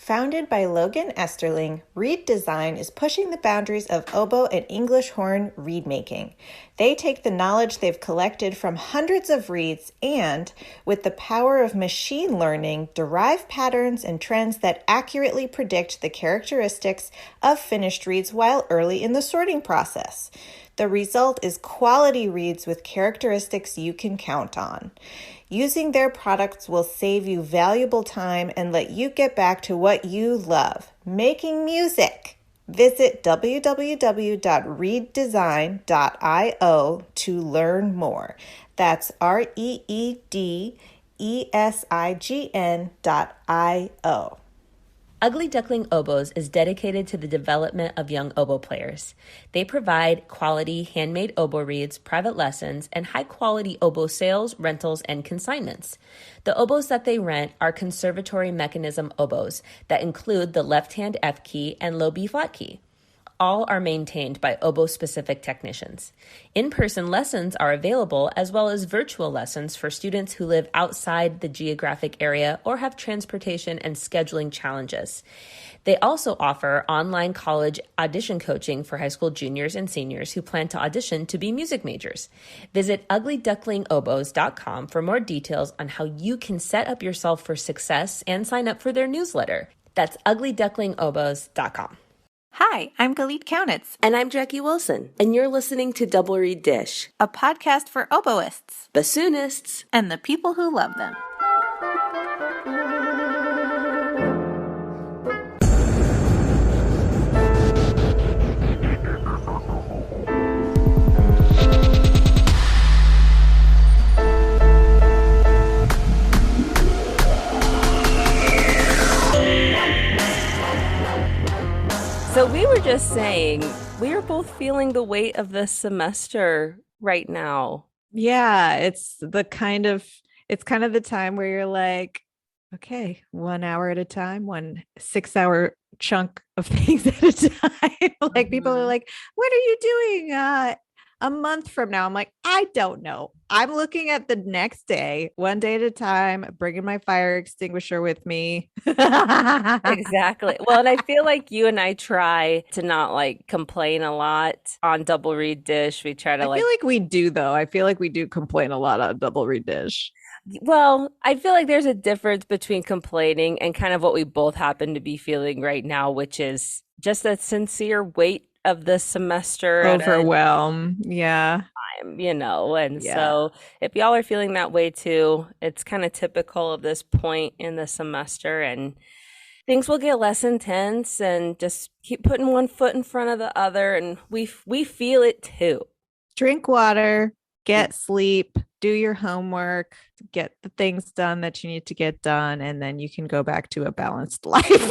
Founded by Logan Esterling, Reed Design is pushing the boundaries of oboe and English horn reed making. They take the knowledge they've collected from hundreds of reeds and, with the power of machine learning, derive patterns and trends that accurately predict the characteristics of finished reeds while early in the sorting process. The result is quality reeds with characteristics you can count on. Using their products will save you valuable time and let you get back to what you love, making music. Visit www.reeddesign.io to learn more. That's REEDESIGN.io. Ugly Duckling Oboes is dedicated to the development of young oboe players. They provide quality handmade oboe reeds, private lessons, and high-quality oboe sales, rentals, and consignments. The oboes that they rent are conservatory mechanism oboes that include the left-hand F key and low B flat key. All are maintained by oboe-specific technicians. In-person lessons are available, as well as virtual lessons for students who live outside the geographic area or have transportation and scheduling challenges. They also offer online college audition coaching for high school juniors and seniors who plan to audition to be music majors. Visit uglyducklingoboes.com for more details on how you can set up yourself for success and sign up for their newsletter. That's uglyducklingoboes.com. Hi, I'm Galit Kaunitz. And I'm Jackie Wilson. And you're listening to Double Reed Dish, a podcast for oboists, bassoonists, and the people who love them. So we were just saying, we are both feeling the weight of the semester right now. Yeah, it's kind of the time where you're like, okay, 1 hour at a time, 1 6-hour chunk of things at a time. Like people are like, what are you doing a month from now? I'm like, I don't know. I'm looking at the next day, 1 day at a time, bringing my fire extinguisher with me. Exactly. Well, and I feel like you and I try to not like complain a lot on Double Reed Dish. We try to I feel like we do, though. I feel like we do complain a lot on Double Reed Dish. Well, I feel like there's a difference between complaining and kind of what we both happen to be feeling right now, which is just a sincere weight of the semester. Overwhelm. Yeah. And so if y'all are feeling that way too, it's kind of typical of this point in the semester, and things will get less intense, and just keep putting one foot in front of the other, and we feel it too. Drink water, get sleep, do your homework, get the things done that you need to get done, and then you can go back to a balanced life.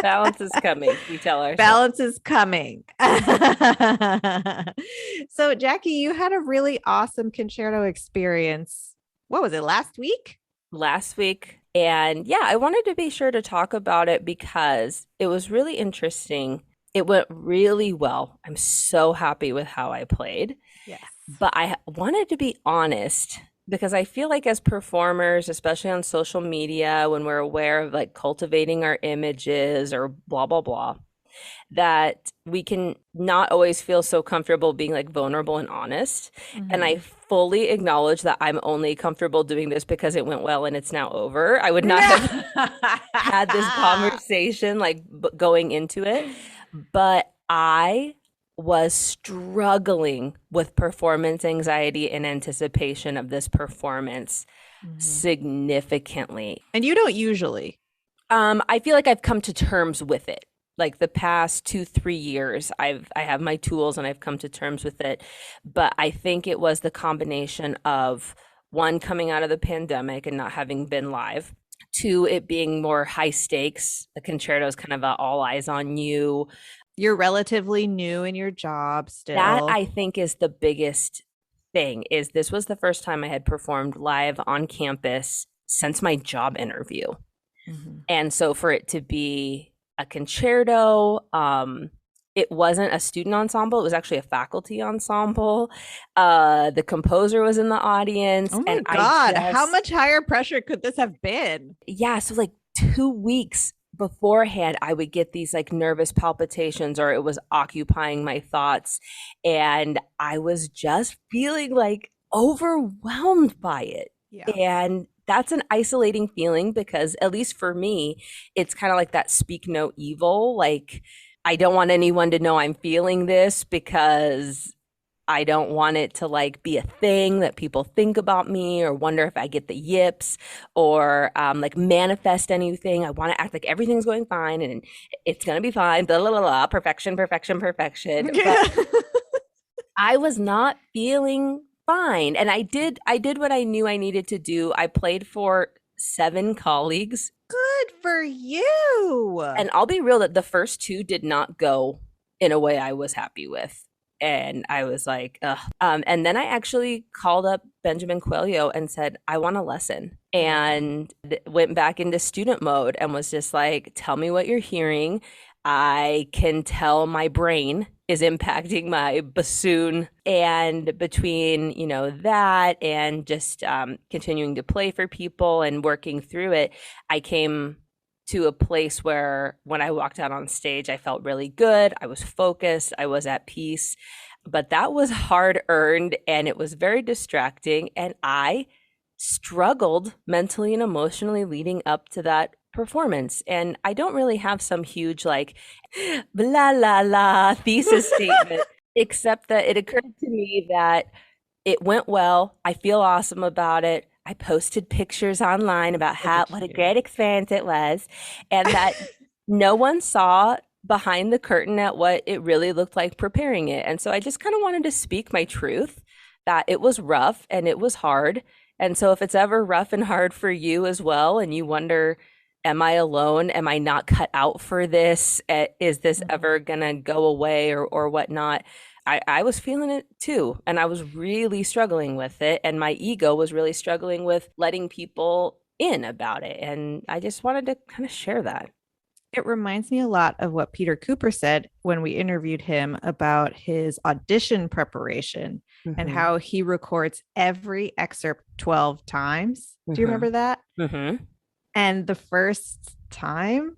Balance is coming, we tell ourselves. Balance is coming. So, Jackie, you had a really awesome concerto experience. What was it, last week? Last week. And yeah, I wanted to be sure to talk about it because it was really interesting. It went really well. I'm so happy with how I played. Yes. But I wanted to be honest, because I feel like as performers, especially on social media, when we're aware of like cultivating our images or blah, blah, blah, that we can not always feel so comfortable being like vulnerable and honest. Mm-hmm. And I fully acknowledge that I'm only comfortable doing this because it went well and it's now over. I would not have had this conversation like going into it. But I was struggling with performance anxiety in anticipation of this performance significantly. And you don't usually. I feel like I've come to terms with it. Like the past 2-3 years, I have my tools and I've come to terms with it. But I think it was the combination of, one, coming out of the pandemic and not having been live. 2, it being more high stakes. The concerto is kind of a all eyes on you. You're relatively new in your job still. That I think is the biggest thing, is this was the first time I had performed live on campus since my job interview. Mm-hmm. And so for it to be a concerto, it wasn't a student ensemble. It was actually a faculty ensemble. The composer was in the audience. Oh my God. How much higher pressure could this have been? Yeah. So like 2 weeks beforehand, I would get these like nervous palpitations, or it was occupying my thoughts. And I was just feeling like overwhelmed by it. Yeah. And that's an isolating feeling because, at least for me, it's kind of like that speak no evil. Like, I don't want anyone to know I'm feeling this because I don't want it to like be a thing that people think about me or wonder if I get the yips, or like manifest anything. I want to act like everything's going fine and it's going to be fine. Blah, blah, blah, blah. Perfection, perfection, perfection. But I was not feeling fine. And I did what I knew I needed to do. I played for 7 colleagues. Good for you. And I'll be real that the first 2 did not go in a way I was happy with. And I was like, ugh. And then I actually called up Benjamin Coelho and said, I want a lesson. And went back into student mode and was just like, tell me what you're hearing. I can tell my brain is impacting my bassoon. And between, that and just continuing to play for people and working through it, I came to a place where when I walked out on stage, I felt really good. I was focused. I was at peace. But that was hard earned and it was very distracting. And I struggled mentally and emotionally leading up to that performance. And I don't really have some huge like blah la la thesis statement, except that it occurred to me that it went well. I feel awesome about it. I posted pictures online about what a great experience it was, and that no one saw behind the curtain at what it really looked like preparing it. And so I just kind of wanted to speak my truth, that it was rough and it was hard. And so if it's ever rough and hard for you as well, and you wonder, am I alone? Am I not cut out for this? Is this ever gonna go away or whatnot? I was feeling it too. And I was really struggling with it. And my ego was really struggling with letting people in about it. And I just wanted to kind of share that. It reminds me a lot of what Peter Cooper said when we interviewed him about his audition preparation and how he records every excerpt 12 times. Do you remember that? And the first time,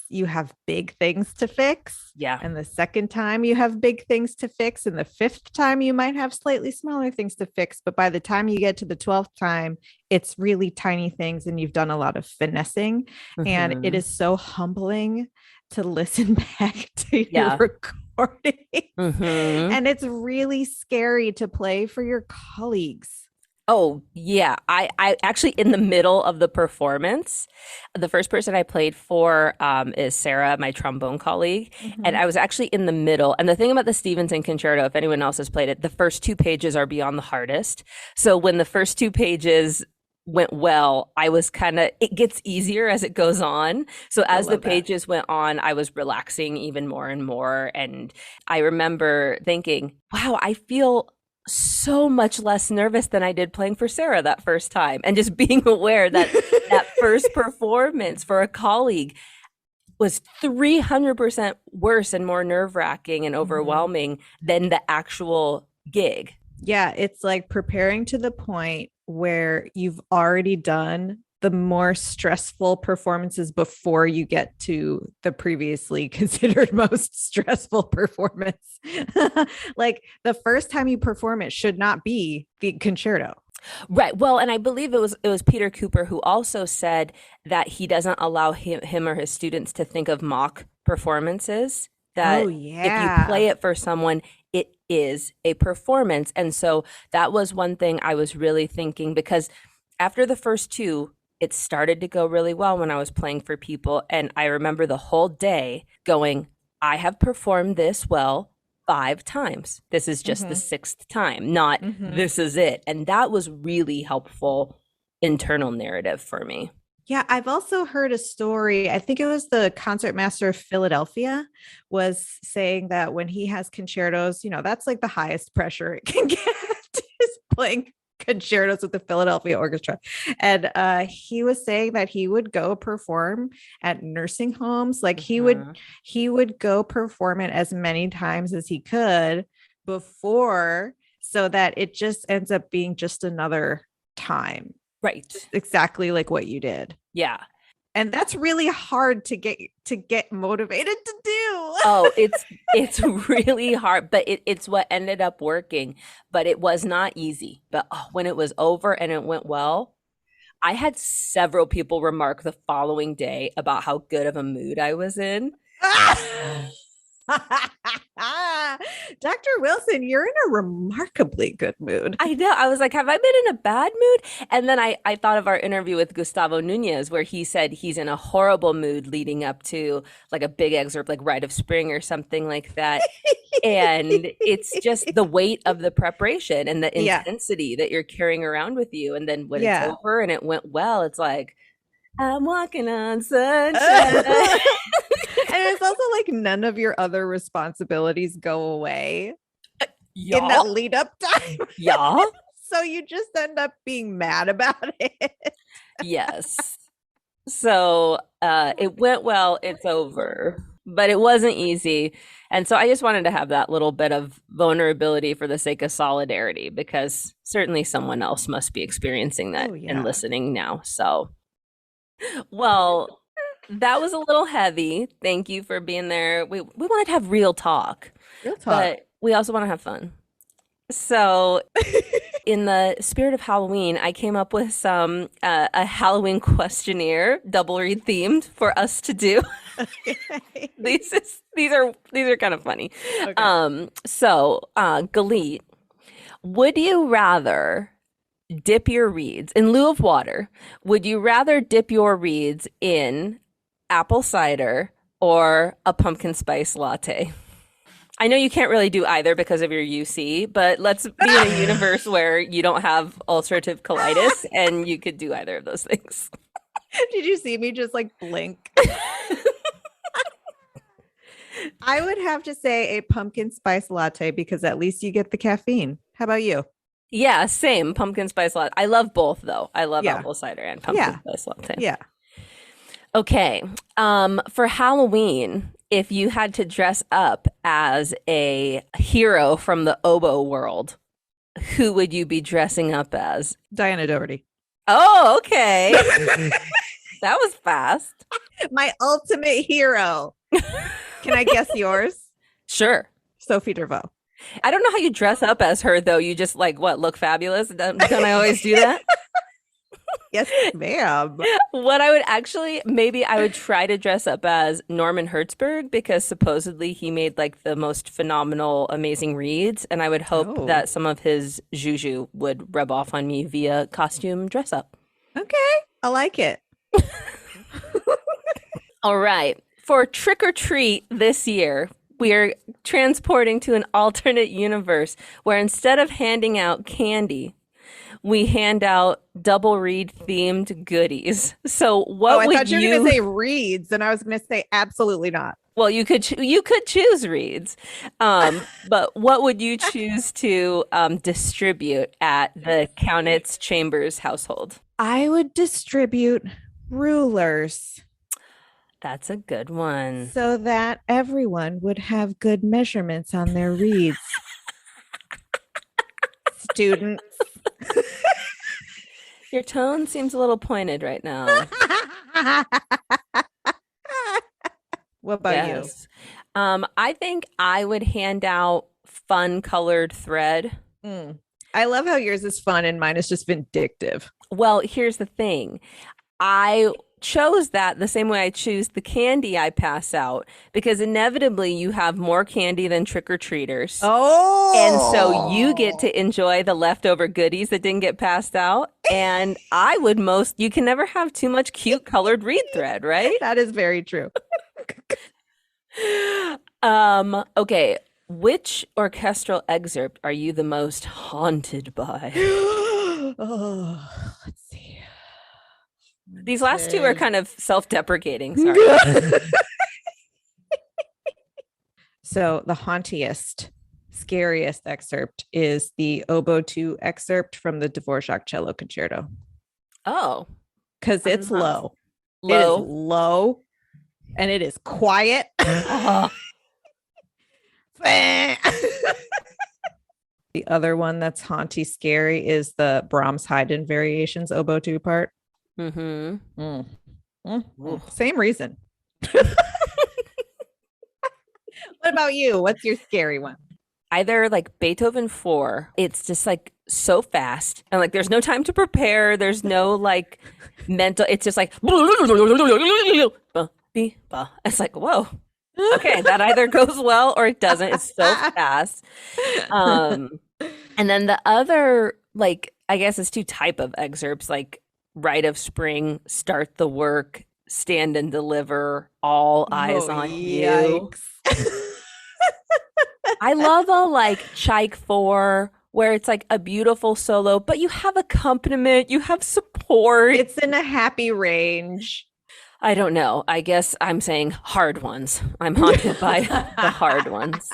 you have big things to fix. Yeah. And the second time you have big things to fix. And the 5th time you might have slightly smaller things to fix. But by the time you get to the 12th time, it's really tiny things and you've done a lot of finessing. And it is so humbling to listen back to your recording. And it's really scary to play for your colleagues. Oh, yeah. I actually, in the middle of the performance, the first person I played for is Sarah, my trombone colleague. And I was actually in the middle. And the thing about the Stevenson Concerto, if anyone else has played it, the first 2 pages are beyond the hardest. So when the first 2 pages went well, I was it gets easier as it goes on. So as the pages went on, I was relaxing even more and more. And I remember thinking, wow, I feel so much less nervous than I did playing for Sarah that first time. And just being aware that that first performance for a colleague was 300% worse and more nerve-wracking and overwhelming than the actual gig. Yeah, it's like preparing to the point where you've already done the more stressful performances before you get to the previously considered most stressful performance. Like the first time you perform it should not be the concerto. Right. Well, and I believe it was Peter Cooper who also said that he doesn't allow him or his students to think of mock performances. That if you play it for someone, it is a performance. And so that was one thing I was really thinking, because after the first 2, it started to go really well when I was playing for people. And I remember the whole day going, I have performed this well 5 times. This is just the 6th time, not this is it. And that was really helpful internal narrative for me. Yeah, I've also heard a story. I think it was the concertmaster of Philadelphia was saying that when he has concertos, that's like the highest pressure it can get is playing concertos with the Philadelphia Orchestra. And he was saying that he would go perform at nursing homes. Like he would go perform it as many times as he could before, so that it just ends up being just another time. Right. Exactly like what you did. Yeah. And that's really hard to get motivated to do. Oh, it's really hard, but it's what ended up working. But it was not easy. But when it was over and it went well, I had several people remark the following day about how good of a mood I was in. Dr. Wilson, you're in a remarkably good mood. I know. I was like, have I been in a bad mood? And then I thought of our interview with Gustavo Nunez, where he said he's in a horrible mood leading up to like a big excerpt, like Rite of Spring or something like that. And it's just the weight of the preparation and the intensity that you're carrying around with you. And then when it's over and it went well, it's like, I'm walking on sunshine. And it's also like none of your other responsibilities go away in that lead up time. Yeah. So you just end up being mad about it. Yes. So it went well. It's over. But it wasn't easy. And so I just wanted to have that little bit of vulnerability for the sake of solidarity, because certainly someone else must be experiencing that and listening now. So, well, that was a little heavy. Thank you for being there. We wanted to have real talk. But we also want to have fun. So in the spirit of Halloween, I came up with some a Halloween questionnaire, double read themed, for us to do. These are kind of funny. Okay. So Galit, would you rather dip your reeds in lieu of water? Would you rather dip your reeds in apple cider or a pumpkin spice latte? I know you can't really do either because of your UC, but let's be in a universe where you don't have ulcerative colitis and you could do either of those things. Did you see me just like blink? I would have to say a pumpkin spice latte because at least you get the caffeine. How about you? Yeah, same. Pumpkin spice latte. I love both though. I love apple cider and pumpkin spice latte. Yeah. Okay. For Halloween, if you had to dress up as a hero from the Oboe world, who would you be dressing up as? Diana Doherty. Oh, okay. That was fast. My ultimate hero. Can I guess yours? Sure. Sophie Dervaux. I don't know how you dress up as her, though. You just look fabulous? Don't I always do that? Yes, ma'am. What maybe I would try to dress up as Norman Hertzberg, because supposedly he made the most phenomenal, amazing reads. And I would hope that some of his juju would rub off on me via costume dress up. Okay. I like it. All right. For Trick or Treat this year, we are transporting to an alternate universe where instead of handing out candy, we hand out double read themed goodies. So what would I thought you were going to say reads, and I was going to say absolutely not. Well, you could choose reads, but what would you choose to distribute at the Countess Chambers household? I would distribute rulers. That's a good one. So that everyone would have good measurements on their reads. Students. Your tone seems a little pointed right now. What about you? I think I would hand out fun colored thread. I love how yours is fun and mine is just vindictive. Well, here's the thing. I chose that the same way I choose the candy I pass out, because inevitably you have more candy than trick-or-treaters. Oh. And so you get to enjoy the leftover goodies that didn't get passed out. And you can never have too much cute colored reed thread, right? That is very true. Okay. Which orchestral excerpt are you the most haunted by? Let's see. These last two are kind of self-deprecating. Sorry. So the hauntiest, scariest excerpt is the Oboe 2 excerpt from the Dvorak Cello Concerto. Oh. Because it's low. Low. It is low. And it is quiet. The other one that's haunty scary is the Brahms Haydn Variations Oboe 2 part. Mm-hmm. Same reason. What about you? What's your scary one? Either like Beethoven 4, it's just like so fast and like there's no time to prepare. There's no like mental, it's just like, it's like, whoa. Okay, that either goes well or it doesn't. It's so fast. And then the other, like, I guess it's two type of excerpts, like Rite of Spring, Start the Work, Stand and Deliver, All Eyes on You. I love a like Chaik 4 where it's like a beautiful solo, but you have accompaniment, you have support. It's in a happy range. I don't know. I guess I'm saying hard ones. I'm haunted by the hard ones.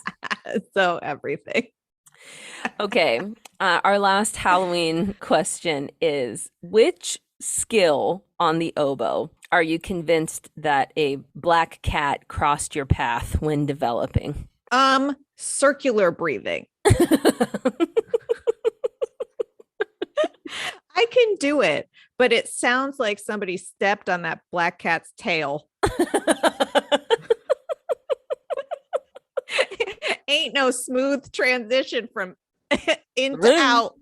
So everything. Okay. Our last Halloween question is, which skill on the oboe are you convinced that a black cat crossed your path when developing? Circular breathing. I can do it, but it sounds like somebody stepped on that black cat's tail. Ain't no smooth transition from in to out.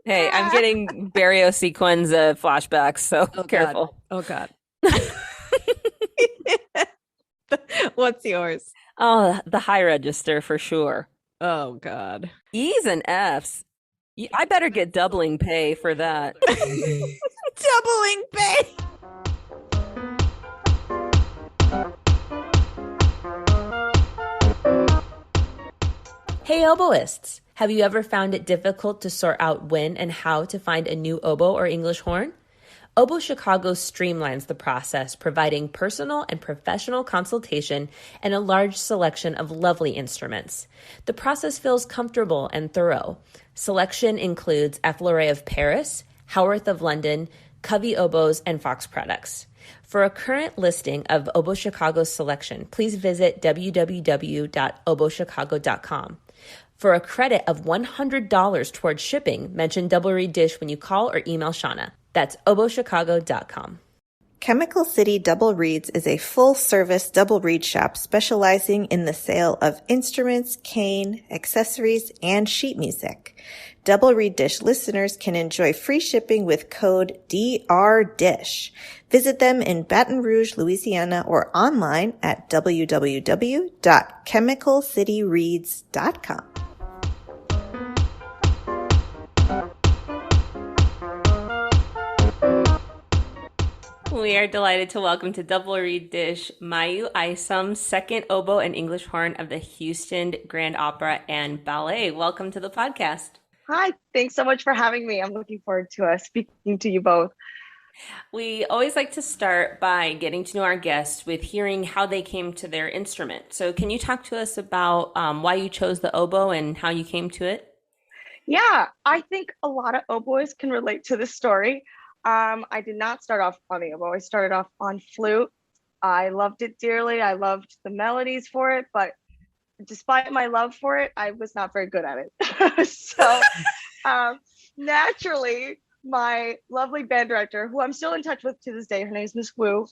Hey, I'm getting Barrio Sequenza flashbacks, so careful. God. What's yours? Oh, the high register for sure. Oh, God. E's and F's. I better get doubling pay for that. Doubling pay. Hey, oboists! Have you ever found it difficult to sort out when and how to find a new oboe or English horn? Oboe Chicago streamlines the process, providing personal and professional consultation and a large selection of lovely instruments. The process feels comfortable and thorough. Selection includes Effleuré of Paris, Howarth of London, Covey oboes, and Fox products. For a current listing of Oboe Chicago's selection, please visit www.oboechicago.com. For a credit of $100 towards shipping, mention Double Reed Dish when you call or email Shauna. That's oboechicago.com. Chemical City Double Reeds is a full-service double reed shop specializing in the sale of instruments, cane, accessories, and sheet music. Double Reed Dish listeners can enjoy free shipping with code DRDISH. Visit them in Baton Rouge, Louisiana, or online at www.chemicalcityreeds.com. We are delighted to welcome to Double Reed Dish Mayu Isom, second oboe and English horn of the Houston Grand Opera and Ballet. Welcome to the podcast. Hi, thanks so much for having me. I'm looking forward to speaking to you both. We always like to start by getting to know our guests with hearing how they came to their instrument. So can you talk to us about why you chose the oboe and how you came to it? Yeah, I think a lot of oboes can relate to this story. I did not start off on the oboe. I started off on flute. I loved it dearly. I loved the melodies for it, but despite my love for it, I was not very good at it. So naturally, my lovely band director, who I'm still in touch with to this day, her name is Miss Wu,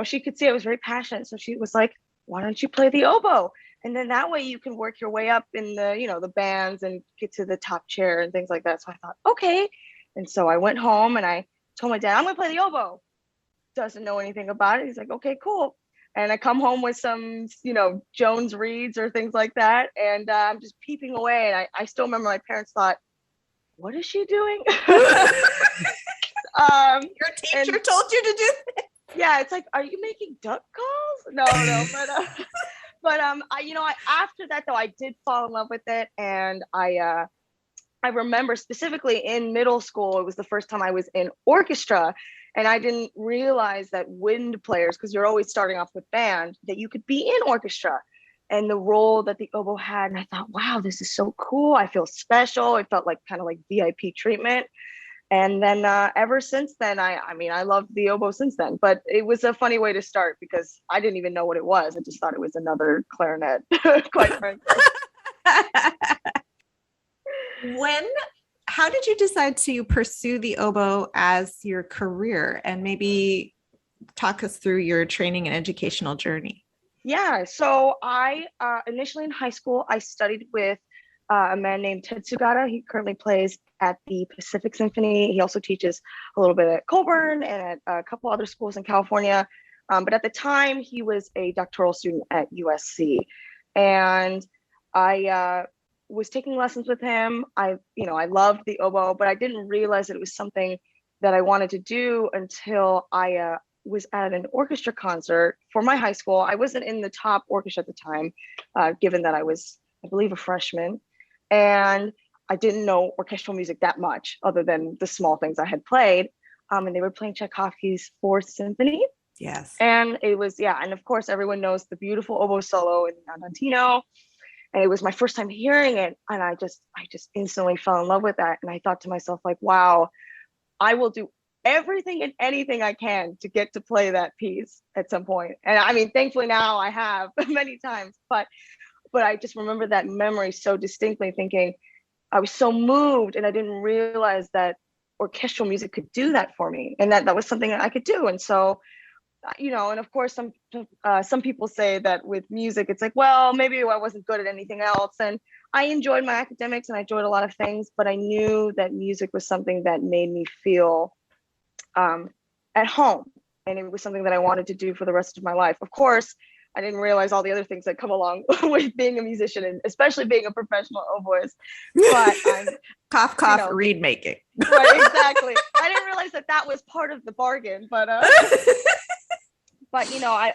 she could see I was very passionate. So she was like, why don't you play the oboe? And then that way you can work your way up in the bands and get to the top chair and things like that. So I thought, okay. And so I went home and I told my dad, I'm going to play the oboe. Doesn't know anything about it. He's like, okay, cool. And I come home with some, Jones reeds or things like that. And I'm just peeping away. And I still remember my parents thought, what is she doing? Your teacher told you to do that? Yeah, it's like, are you making duck calls? No, but I after that though, I did fall in love with it, and I remember specifically in middle school, it was the first time I was in orchestra, and I didn't realize that wind players, because you're always starting off with band, that you could be in orchestra, and the role that the oboe had. And I thought, wow, this is so cool. I feel special. It felt like kind of like VIP treatment. And then ever since then, I loved the oboe since then. But it was a funny way to start because I didn't even know what it was. I just thought it was another clarinet, quite frankly. how did you decide to pursue the oboe as your career, and maybe talk us through your training and educational journey? Yeah, so I initially in high school, I studied with a man named Ted Sugata. He currently plays at the Pacific Symphony. He also teaches a little bit at Colburn and at a couple other schools in California. But at the time, he was a doctoral student at USC. And I was taking lessons with him. I loved the oboe, but I didn't realize that it was something that I wanted to do until I was at an orchestra concert for my high school. I wasn't in the top orchestra at the time, given that I was, I believe, a freshman. And I didn't know orchestral music that much, other than the small things I had played. And they were playing Tchaikovsky's Fourth Symphony. Yes. And it was, and of course, everyone knows the beautiful oboe solo in Andantino. And it was my first time hearing it. And I just instantly fell in love with that. And I thought to myself, like, wow, I will do everything and anything I can to get to play that piece at some point. And I mean, thankfully now I have many times, but I just remember that memory so distinctly, thinking I was so moved, and I didn't realize that orchestral music could do that for me, and that was something that I could do. And so, and of course, some people say that with music, it's like, well, maybe I wasn't good at anything else. And I enjoyed my academics and I enjoyed a lot of things, but I knew that music was something that made me feel at home. And it was something that I wanted to do for the rest of my life. Of course, I didn't realize all the other things that come along with being a musician, and especially being a professional oboist. But I'm cough, reed making. Right, exactly. I didn't realize that was part of the bargain, but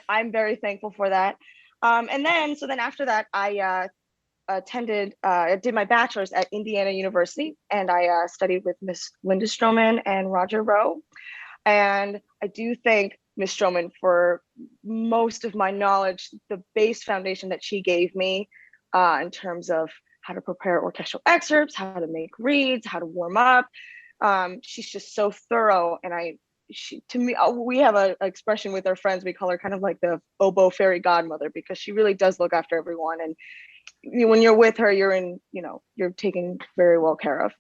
I'm very thankful for that. And then after that, I did my bachelor's at Indiana University, and I studied with Miss Linda Stroman and Roger Rowe. And I do thank Miss Stroman for most of my knowledge, the base foundation that she gave me in terms of how to prepare orchestral excerpts, how to make reads, how to warm up. She's just so thorough. And we have an expression with our friends. We call her kind of like the oboe fairy godmother, because she really does look after everyone. And when you're with her, you're taken very well care of.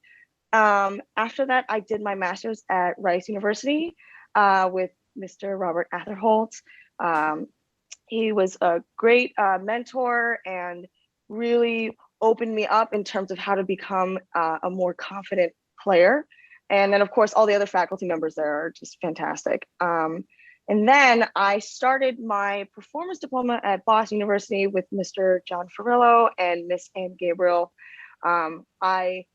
After that, I did my master's at Rice University with Mr. Robert Atherholt. He was a great mentor and really opened me up in terms of how to become a more confident player. And then, of course, all the other faculty members there are just fantastic. And then I started my performance diploma at Boston University with Mr. John Ferrillo and Miss Ann Gabriel. I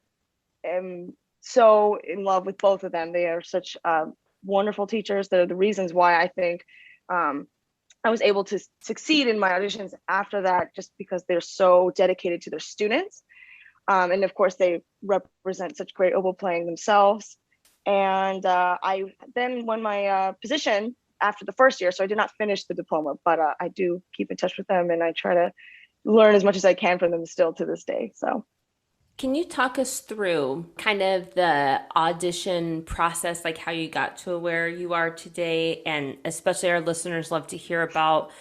am so in love with both of them. They are such wonderful teachers. They're the reasons why I think I was able to succeed in my auditions after that, just because they're so dedicated to their students. And of course, they represent such great oboe playing themselves. And I then won my position after the first year. So I did not finish the diploma, but I do keep in touch with them, and I try to learn as much as I can from them still to this day. So. Can you talk us through kind of the audition process, like how you got to where you are today? And especially our listeners love to hear about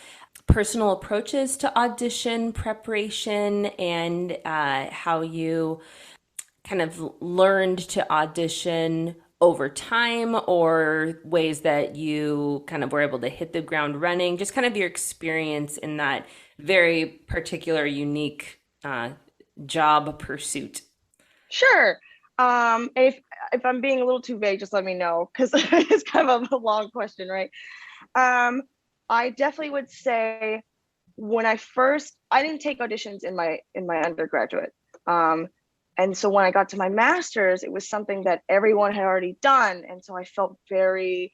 personal approaches to audition preparation, and how you kind of learned to audition over time, or ways that you kind of were able to hit the ground running, just kind of your experience in that very particular, unique job pursuit. Sure. If I'm being a little too vague, just let me know, because it's kind of a long question, right? I definitely would say I didn't take auditions in my undergraduate. And so when I got to my master's, it was something that everyone had already done. And so I felt very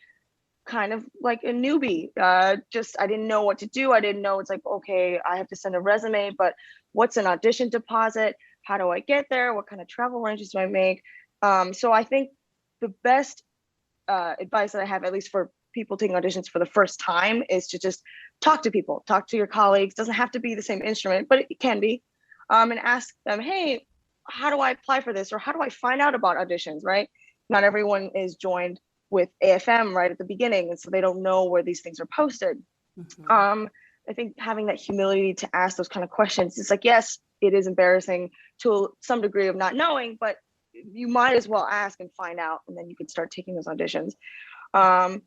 kind of like a newbie. I didn't know what to do. I didn't know, it's like, okay, I have to send a resume, but what's an audition deposit? How do I get there? What kind of travel arrangements do I make? So I think the best advice that I have, at least for people taking auditions for the first time, is to just talk to people, talk to your colleagues. Doesn't have to be the same instrument, but it can be. And ask them, hey, how do I apply for this? Or how do I find out about auditions, right? Not everyone is joined with AFM right at the beginning, and so they don't know where these things are posted. Mm-hmm. I think having that humility to ask those kind of questions, it's like, yes, it is embarrassing to some degree of not knowing, but you might as well ask and find out, and then you can start taking those auditions. And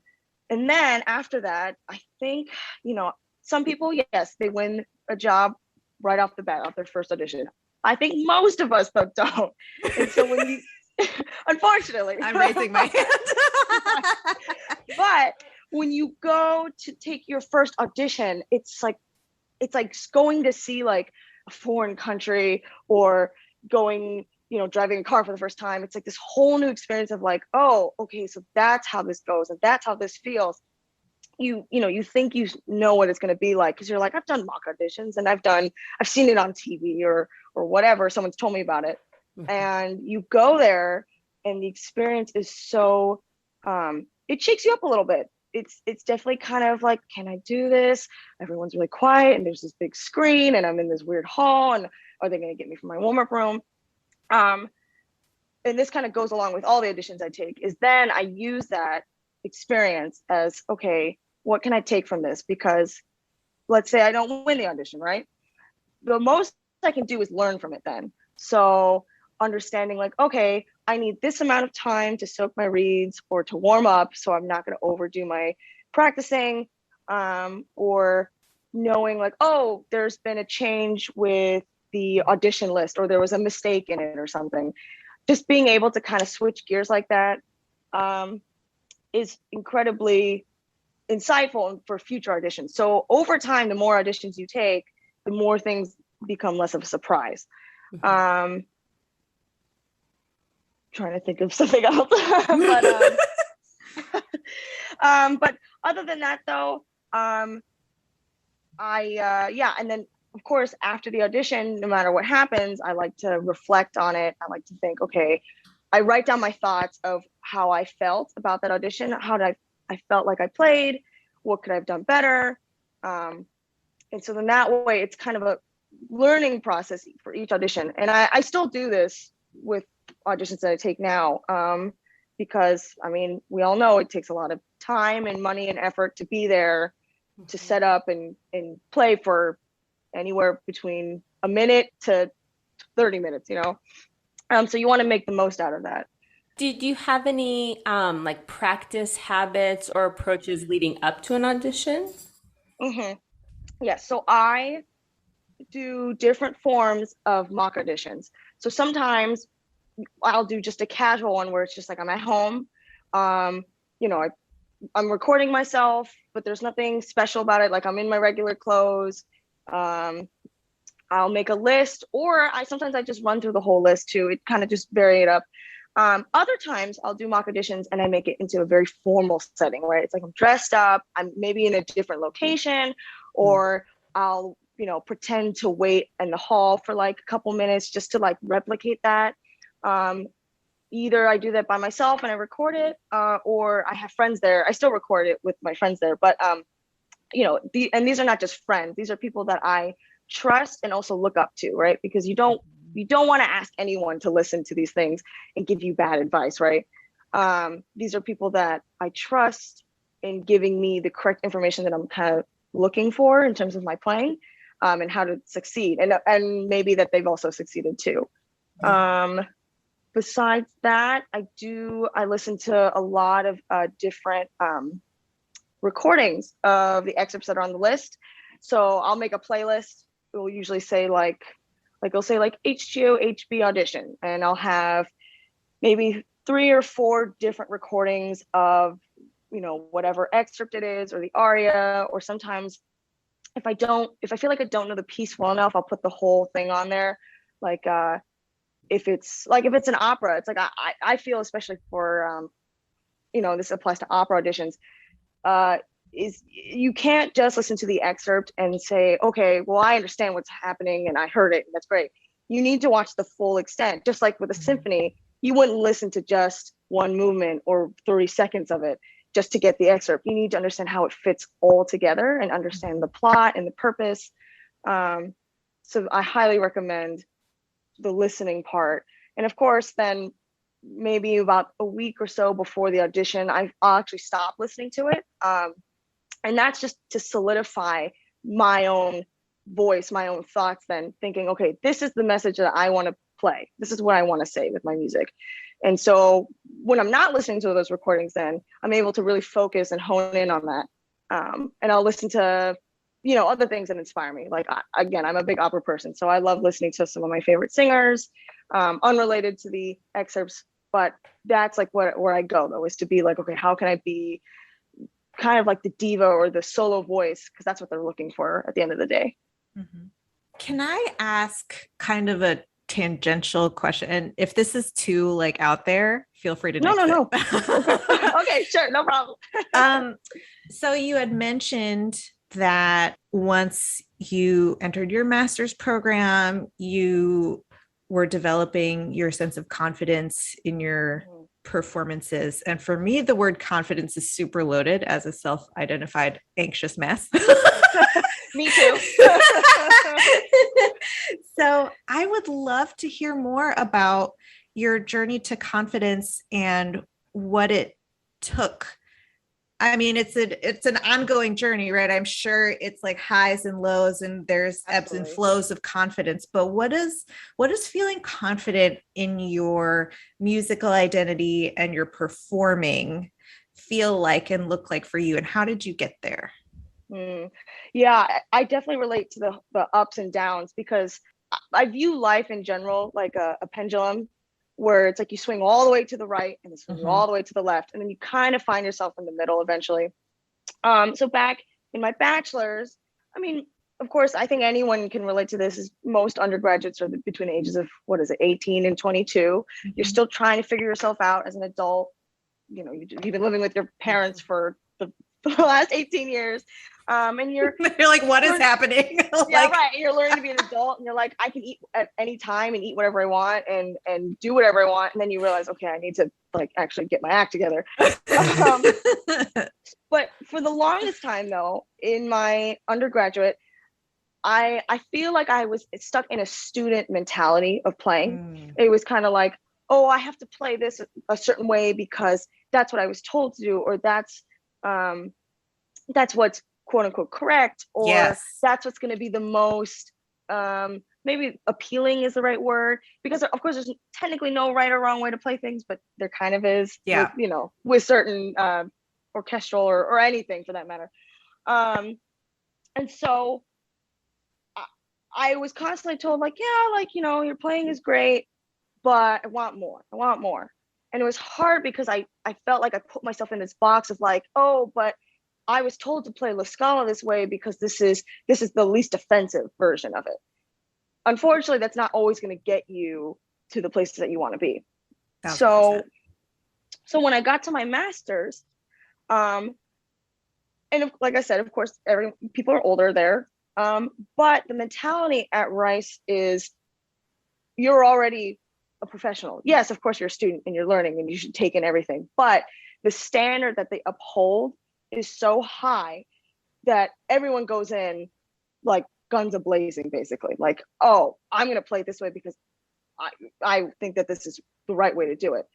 then after that, I think, some people, yes, they win a job right off the bat, off their first audition. I think most of us though don't. And so when you, unfortunately, I'm raising my hand. but when you go to take your first audition, it's like going to see like a foreign country, or going, driving a car for the first time. It's like this whole new experience of like, oh, okay, so that's how this goes, and that's how this feels. You think you know what it's going to be like, because you're like, I've done mock auditions, and I've seen it on TV or whatever, someone's told me about it. And you go there, and the experience is so it shakes you up a little bit. It's definitely kind of like, can I do this? Everyone's really quiet, and there's this big screen, and I'm in this weird hall, and are they going to get me from my warm-up room? And this kind of goes along with all the auditions I take, is then I use that experience as, okay, what can I take from this? Because let's say I don't win the audition, right? The most I can do is learn from it then. So understanding like, okay, I need this amount of time to soak my reeds or to warm up, so I'm not going to overdo my practicing, or knowing like, oh, there's been a change with the audition list, or there was a mistake in it or something. Just being able to kind of switch gears like that is incredibly insightful for future auditions. So over time, the more auditions you take, the more things become less of a surprise. Trying to think of something else. But other than that though, and then of course after the audition, no matter what happens, I like to reflect on it. I like to think, okay, I write down my thoughts of how I felt about that audition. How did I felt like I played, what could I have done better? And so then that way it's kind of a learning process for each audition. And I still do this with auditions that I take now, because I mean, we all know it takes a lot of time and money and effort to be there, to set up and play for anywhere between a minute to 30 minutes, so you want to make the most out of that. Do you have any like practice habits or approaches leading up to an audition? Yes, so I do different forms of mock auditions. So sometimes I'll do just a casual one where it's just like I'm at home. I'm recording myself, but there's nothing special about it. Like I'm in my regular clothes. I'll make a list, or sometimes I just run through the whole list too. It kind of just vary it up. Other times I'll do mock auditions and I make it into a very formal setting, right? It's like I'm dressed up, I'm maybe in a different location, or I'll, pretend to wait in the hall for like a couple minutes just to like replicate that. Either I do that by myself and I record it, or I have friends there. I still record it with my friends there, but and these are not just friends. These are people that I trust and also look up to, right? Because you don't want to ask anyone to listen to these things and give you bad advice, right? These are people that I trust in giving me the correct information that I'm kind of looking for in terms of my playing, and how to succeed, and maybe that they've also succeeded too. Besides that, I listen to a lot of different recordings of the excerpts that are on the list. So I'll make a playlist. It will usually say like it'll say like HGO HB audition, and I'll have maybe 3 or 4 different recordings of whatever excerpt it is, or the aria, or sometimes if I feel like I don't know the piece well enough, I'll put the whole thing on there. Like if it's an opera, it's like I feel, especially for this applies to opera auditions, is you can't just listen to the excerpt and say, okay, well, I understand what's happening and I heard it, and that's great. You need to watch the full extent. Just like with a symphony, you wouldn't listen to just one movement or 30 seconds of it just to get the excerpt. You need to understand how it fits all together and understand the plot and the purpose. So I highly recommend the listening part. And of course, then maybe about a week or so before the audition, I'll actually stop listening to it. And that's just to solidify my own voice, my own thoughts, then thinking, okay, this is the message that I want to play. This is what I want to say with my music. And so when I'm not listening to those recordings, then I'm able to really focus and hone in on that. And I'll listen to, other things that inspire me. Like, again, I'm a big opera person, so I love listening to some of my favorite singers, unrelated to the excerpts. But that's like where I go, though, is to be like, okay, how can I be kind of like the diva or the solo voice? Because that's what they're looking for at the end of the day. Mm-hmm. Can I ask kind of a tangential question? And if this is too like out there, feel free to No. Okay, sure, no problem. So you had mentioned that once you entered your master's program, you were developing your sense of confidence in your performances. And for me, the word confidence is super loaded as a self-identified anxious mess. Me too. So I would love to hear more about your journey to confidence and what it took. I mean, it's an ongoing journey, right? I'm sure it's like highs and lows and there's ebbs and flows of confidence, but what is feeling confident in your musical identity and your performing feel like and look like for you? And how did you get there? Yeah, I definitely relate to the ups and downs, because I view life in general like a pendulum, where it's like you swing all the way to the right and then swing all the way to the left, and then you kind of find yourself in the middle eventually. So back in my bachelor's, I mean, of course, I think anyone can relate to this, is most undergraduates are between the ages of, 18 and 22. You're still trying to figure yourself out as an adult. You've been living with your parents for the last 18 years. And you're like, what is happening? Yeah, right. And you're learning to be an adult, and you're like, I can eat at any time and eat whatever I want and do whatever I want. And then you realize, okay, I need to like actually get my act together. But for the longest time, though, in my undergraduate, I feel like I was stuck in a student mentality of playing. It was kind of like, oh, I have to play this a certain way because that's what I was told to do, or that's what's quote unquote correct, or that's what's going to be the most maybe appealing is the right word, because of course there's technically no right or wrong way to play things, but there kind of is, with certain orchestral or anything for that matter. And so I was constantly told like, your playing is great, but I want more. And it was hard because I felt like I put myself in this box of like, oh, but I was told to play La Scala this way because this is the least offensive version of it. Unfortunately, that's not always going to get you to the places that you want to be. 1,000%. So when I got to my master's, and like I said, of course, people are older there, but the mentality at Rice is you're already a professional. Yes, of course, you're a student and you're learning and you should take in everything, but the standard that they uphold is so high that everyone goes in like guns a-blazing, basically. Like, oh, I'm going to play it this way because I think that this is the right way to do it.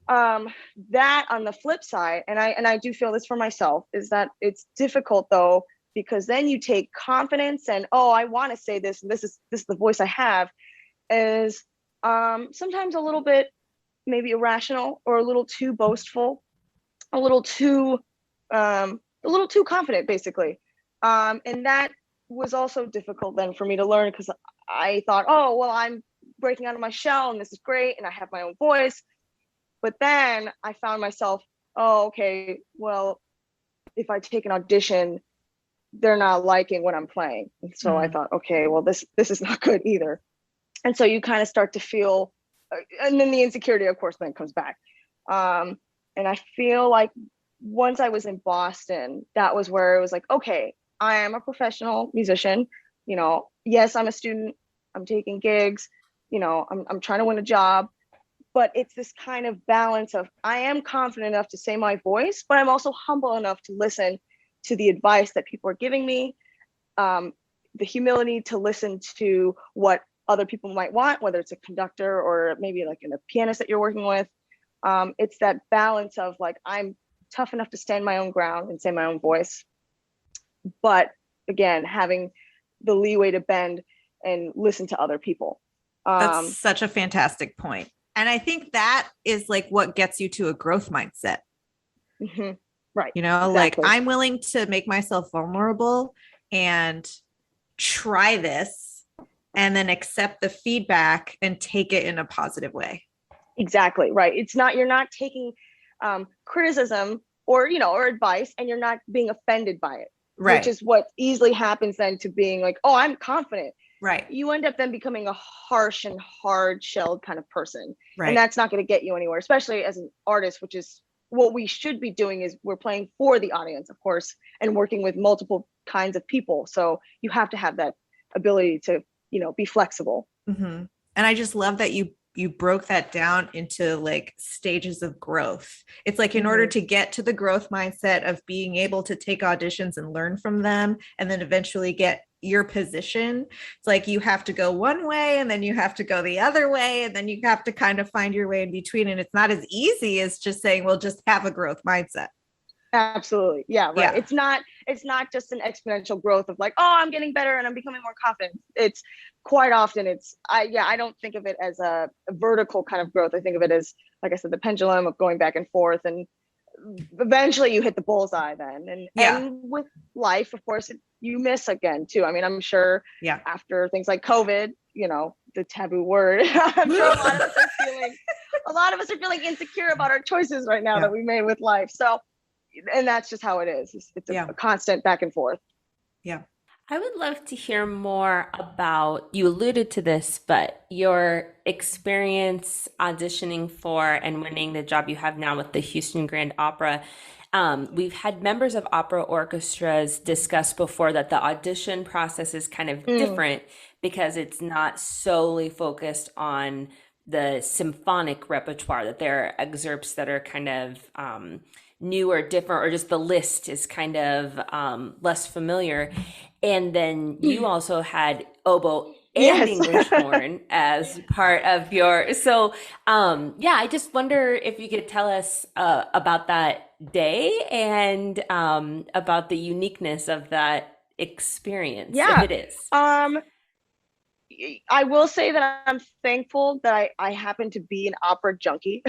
That on the flip side, and I do feel this for myself, is that it's difficult though, because then you take confidence and, oh, I want to say this, and this is the voice I have, is sometimes a little bit maybe irrational or a little too boastful, a little too confident, basically. And that was also difficult then for me to learn, because I thought, oh, well, I'm breaking out of my shell and this is great and I have my own voice. But then I found myself, oh, okay, well, if I take an audition, they're not liking what I'm playing. And so I thought, okay, well, this is not good either. And so you kind of start to feel, and then the insecurity, of course, then comes back. And I feel like once I was in Boston, that was where it was like, okay, I am a professional musician. Yes, I'm a student. I'm taking gigs. I'm trying to win a job. But it's this kind of balance of, I am confident enough to say my voice, but I'm also humble enough to listen to the advice that people are giving me, the humility to listen to what other people might want, whether it's a conductor or maybe like a pianist that you're working with. It's that balance of like, I'm tough enough to stand my own ground and say my own voice, but again, having the leeway to bend and listen to other people. That's such a fantastic point. And I think that is like what gets you to a growth mindset. Mm-hmm. Right. You know, Exactly. like I'm willing to make myself vulnerable and try this and then accept the feedback and take it in a positive way. Exactly. Right. It's not, you're not taking criticism or, or advice, and you're not being offended by it. Right. Which is what easily happens then to being like, oh, I'm confident. Right. You end up then becoming a harsh and hard shelled kind of person. Right. And that's not going to get you anywhere, especially as an artist, which is what we should be doing. Is we're playing for the audience, of course, and working with multiple kinds of people. So you have to have that ability to, be flexible. Mm-hmm. And I just love that you broke that down into like stages of growth. It's like in order to get to the growth mindset of being able to take auditions and learn from them and then eventually get your position, it's like you have to go one way and then you have to go the other way and then you have to kind of find your way in between. And it's not as easy as just saying, well, just have a growth mindset. Absolutely. Yeah. Right. Yeah. It's not just an exponential growth of like, oh, I'm getting better and I'm becoming more confident. It's quite often I don't think of it as a vertical kind of growth. I think of it as, like I said, the pendulum of going back and forth, and eventually you hit the bullseye then. And with life, of course, you miss again too. I mean, I'm sure after things like COVID, the taboo word, I'm sure a lot of us are feeling insecure about our choices right now that we made with life. So, and that's just how it is. It's a constant back and forth. Yeah. I would love to hear more about, you alluded to this, but your experience auditioning for and winning the job you have now with the Houston Grand Opera. We've had members of opera orchestras discuss before that the audition process is kind of different because it's not solely focused on the symphonic repertoire, that there are excerpts that are kind of new or different, or just the list is kind of less familiar. And then you also had oboe and English horn as part of your, so I just wonder if you could tell us about that day and about the uniqueness of that experience, if it is. I will say that I'm thankful that I happen to be an opera junkie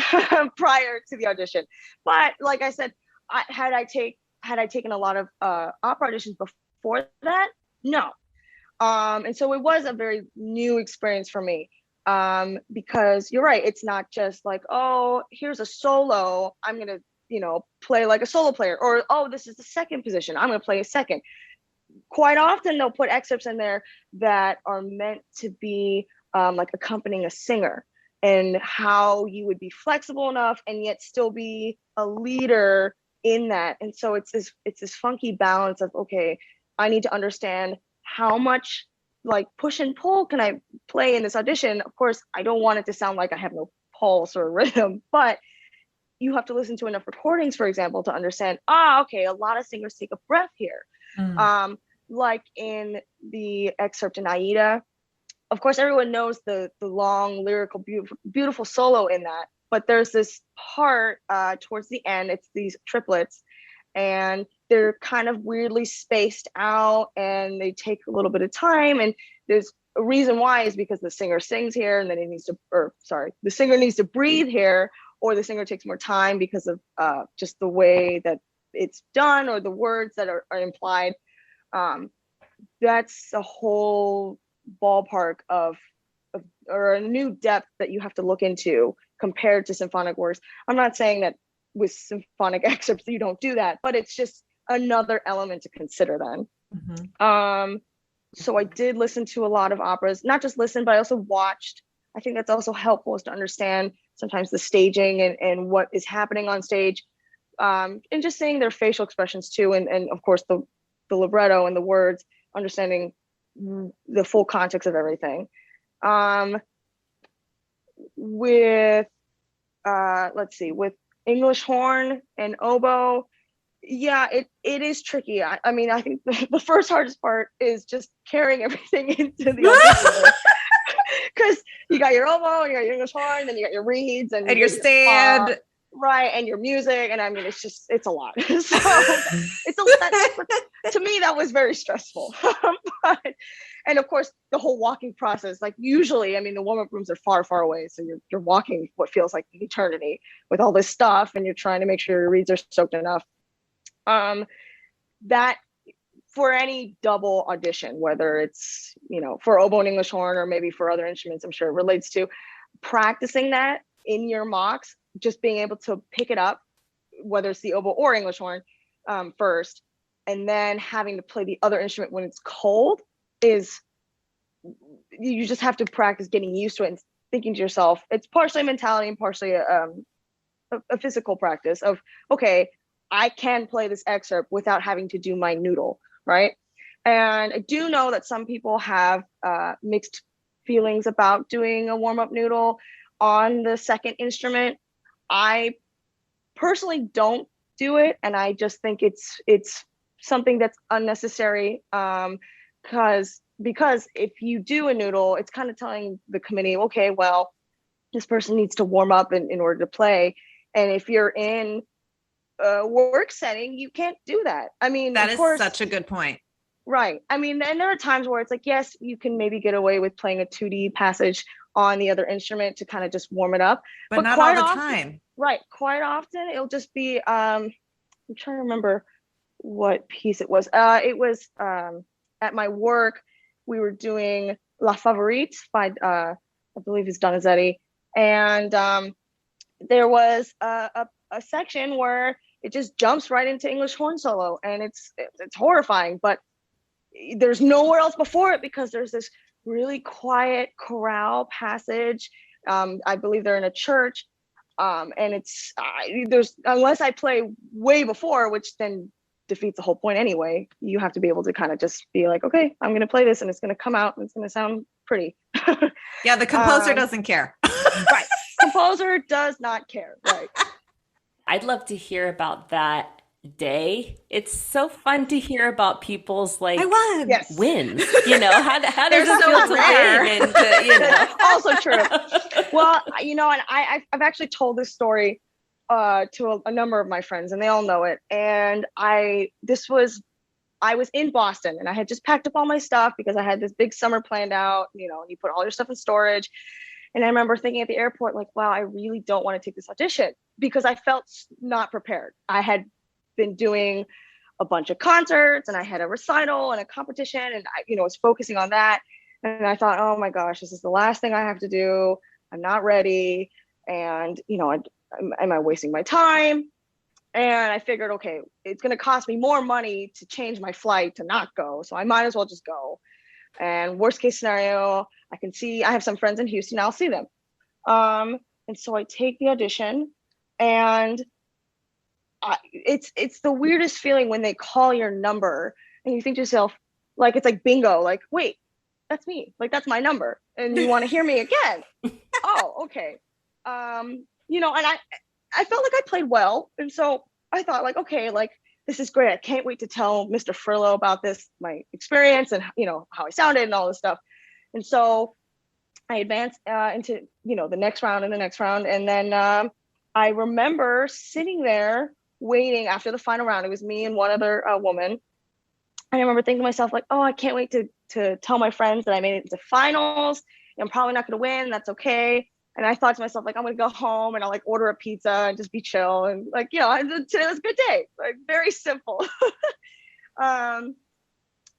prior to the audition. But like I said, had I taken a lot of opera auditions before that? No. And so it was a very new experience for me, because you're right. It's not just like, oh, here's a solo, I'm going to, play like a solo player, or, oh, this is the second position, I'm going to play a second. Quite often they'll put excerpts in there that are meant to be like accompanying a singer, and how you would be flexible enough and yet still be a leader in that. And so it's this funky balance of, okay, I need to understand how much like push and pull can I play in this audition. Of course, I don't want it to sound like I have no pulse or rhythm, but you have to listen to enough recordings, for example, to understand, okay, a lot of singers take a breath here. Like in the excerpt in Aida, of course, everyone knows the long, lyrical, beautiful solo in that, but there's this part towards the end, it's these triplets, and they're kind of weirdly spaced out and they take a little bit of time. And there's a reason why, is because the singer sings here and then the singer needs to breathe here, or the singer takes more time because of just the way that it's done or the words that are implied. That's a whole ballpark or a new depth that you have to look into compared to symphonic works. I'm not saying that with symphonic excerpts you don't do that, but it's just another element to consider then. So I did listen to a lot of operas, not just listen, but I also watched. I think that's also helpful, is to understand sometimes the staging and what is happening on stage, and just seeing their facial expressions too, and of course the libretto and the words, understanding the full context of everything. With with English horn and oboe, it is tricky. I mean, I think the first hardest part is just carrying everything into the audition, because you got your oboe, you got your English horn, then you got your reeds and your stand. Right, and your music, and I mean, it's a lot. So it's a lot. To me, that was very stressful. But And of course, the whole walking process, like usually, I mean, the warm-up rooms are far, far away. So you're walking what feels like an eternity with all this stuff, and you're trying to make sure your reeds are soaked enough. That for any double audition, whether it's, for oboe and English horn, or maybe for other instruments, I'm sure it relates to practicing that in your mocks, just being able to pick it up, whether it's the oboe or English horn first, and then having to play the other instrument when it's cold you just have to practice getting used to it and thinking to yourself, it's partially mentality and partially a physical practice of, okay, I can play this excerpt without having to do my noodle, right? And I do know that some people have mixed feelings about doing a warm-up noodle on the second instrument. I personally don't do it, and I just think it's something that's unnecessary, because if you do a noodle, it's kind of telling the committee, okay, well, this person needs to warm up in order to play. And if you're in a work setting, you can't do that. I mean, that of is course, such a good point. Right. I mean, and there are times where it's like, yes, you can maybe get away with playing a 2D passage on the other instrument to kind of just warm it up. But not all the time. Right. Quite often it'll just be, I'm trying to remember what piece it was. It was at my work, we were doing La Favorite by, I believe it's Donizetti. And there was a section where it just jumps right into English horn solo, and it's horrifying, but there's nowhere else before it because there's this really quiet chorale passage. I believe they're in a church, and it's there's, unless I play way before, which then defeats the whole point anyway. You have to be able to kind of just be like, okay, I'm going to play this, and it's going to come out, and it's going to sound pretty. Yeah, the composer doesn't care. Right, composer does not care. Right. I'd love to hear about that day. It's so fun to hear about people's like Yes. wins. How does it so feel to rare. win? And Also true. Well, and I've actually told this story to a number of my friends, and they all know it. And I was in Boston, and I had just packed up all my stuff because I had this big summer planned out. And you put all your stuff in storage. And I remember thinking at the airport, like, wow, I really don't want to take this audition because I felt not prepared. I had been doing a bunch of concerts, and I had a recital and a competition, and I, was focusing on that. And I thought, oh my gosh, this is the last thing I have to do. I'm not ready. And, am I wasting my time? And I figured, okay, it's going to cost me more money to change my flight to not go. So I might as well just go. And worst case scenario, I have some friends in Houston, I'll see them. And so I take the audition, and it's the weirdest feeling when they call your number and you think to yourself, like, it's like bingo, like, wait, that's me, like, that's my number, and you want to hear me again. Oh, okay. And I felt like I played well, and so I thought, like, okay, like, this is great. I can't wait to tell Mr. Frillo about this, my experience, and how I sounded and all this stuff. And so I advanced into the next round and the next round, and then I remember sitting there waiting after the final round. It was me and one other woman. And I remember thinking to myself, like, oh, I can't wait to tell my friends that I made it into finals. I'm probably not going to win. That's okay. And I thought to myself, like, I'm going to go home and I'll like order a pizza and just be chill. And like, today was a good day. Like, very simple. And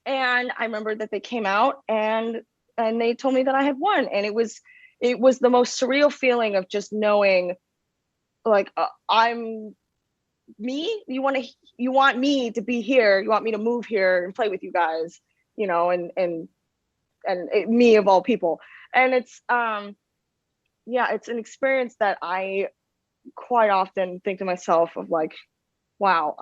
I remember that they came out and they told me that I had won. And it was the most surreal feeling of just knowing, like, I'm me. You want me to be here. You want me to move here and play with you guys, and me of all people. And it's, it's an experience that I quite often think to myself of, like, wow,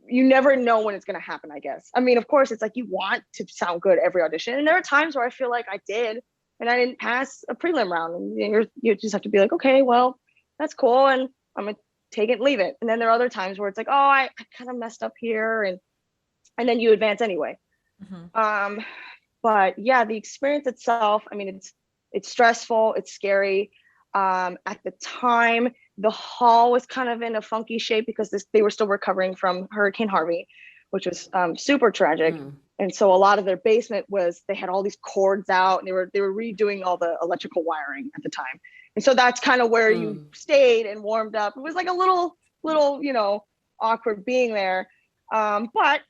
you never know when it's going to happen, I guess. I mean, of course, it's like you want to sound good every audition. And there are times where I feel like I did, and I didn't pass a prelim round. And you just have to be like, okay, well, that's cool. And I'm going to take it and leave it. And then there are other times where it's like, oh, I kind of messed up here. And then you advance anyway. Mm-hmm. But yeah, the experience itself, I mean, it's stressful. It's scary. At the time, the hall was kind of in a funky shape because they were still recovering from Hurricane Harvey, which was super tragic. And so a lot of their basement they had all these cords out, and they were redoing all the electrical wiring at the time. And so that's kind of where you stayed and warmed up. It was like a little, awkward being there. But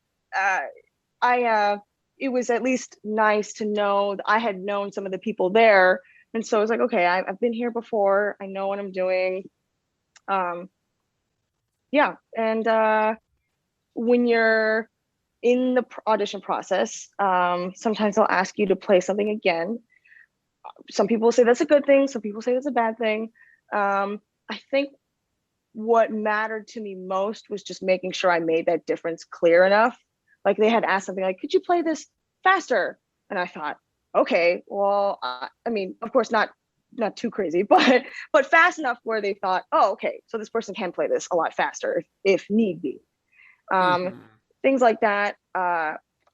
it was at least nice to know that I had known some of the people there. And so I was like, okay, I've been here before. I know what I'm doing. Yeah. And when you're in the audition process, sometimes they'll ask you to play something again. Some people say that's a good thing. Some people say that's a bad thing. I think what mattered to me most was just making sure I made that difference clear enough. Like they had asked something like, could you play this faster? And I thought, okay, well, I mean, of course, not too crazy, but fast enough where they thought, oh, okay, so this person can play this a lot faster if need be. Things like that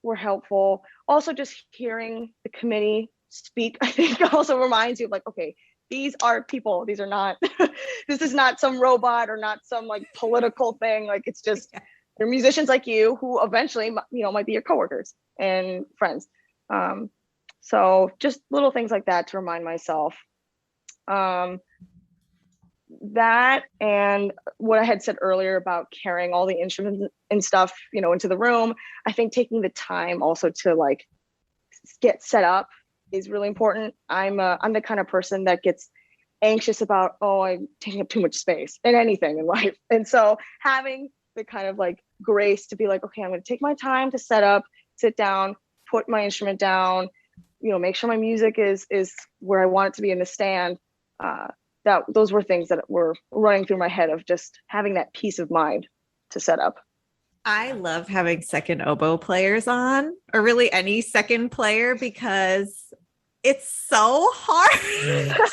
were helpful. Also, just hearing the committee speak, I think also reminds you of like, okay, these are people. These are not, this is not some robot or not some like political thing. Like it's just, they're musicians like you who eventually, might be your coworkers and friends. So just little things like that to remind myself. That and what I had said earlier about carrying all the instruments and stuff, into the room. I think taking the time also to like get set up is really important. I'm the kind of person that gets anxious about, I'm taking up too much space in anything in life. And so having the kind of like grace to be like, okay, I'm going to take my time to set up, sit down, put my instrument down, make sure my music is where I want it to be in the stand. Those were things that were running through my head of just having that peace of mind to set up. I love having second oboe players on, or really any second player, because it's so hard to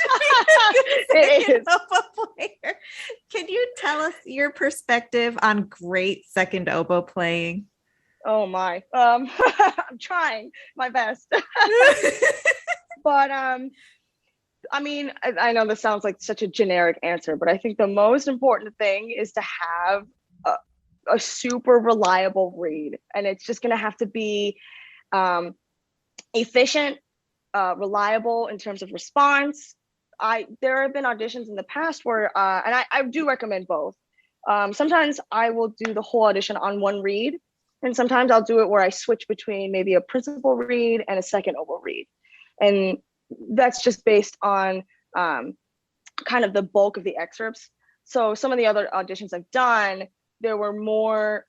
be a second oboe player. Can you tell us your perspective on great second oboe playing? Oh my, I'm trying my best. But I mean, I know this sounds like such a generic answer, but I think the most important thing is to have a super reliable read. And it's just going to have to be efficient, reliable in terms of response. There have been auditions in the past where, and I do recommend both. Sometimes I will do the whole audition on one read, and sometimes I'll do it where I switch between maybe a principal read and a second oboe read. And that's just based on kind of the bulk of the excerpts. So some of the other auditions I've done, there were more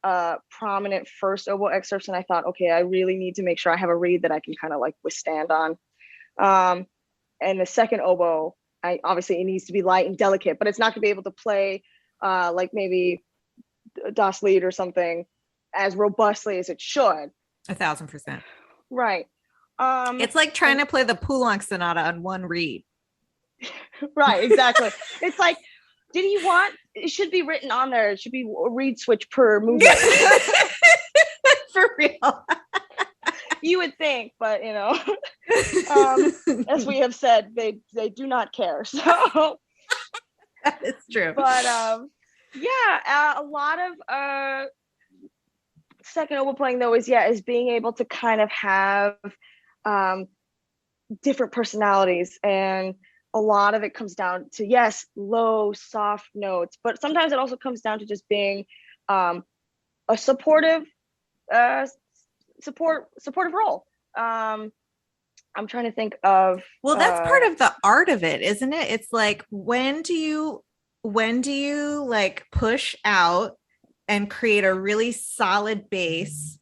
prominent first oboe excerpts, and I thought, okay, I really need to make sure I have a read that I can kind of like withstand on. And the second oboe, obviously it needs to be light and delicate, but it's not gonna be able to play like maybe Das Lied or something as robustly as it should. 1,000%. Right. It's like trying to play the Poulenc Sonata on one read. Right, exactly. It's like, it should be written on there. It should be a reed switch per movement. For real. You would think, but as we have said, they do not care. So that is true. But a lot of second oboe playing though is being able to kind of have different personalities, and a lot of it comes down to, yes, low soft notes, but sometimes it also comes down to just being a supportive role. I'm trying to think of, well, that's part of the art of it, isn't it? It's like, when do you like push out and create a really solid base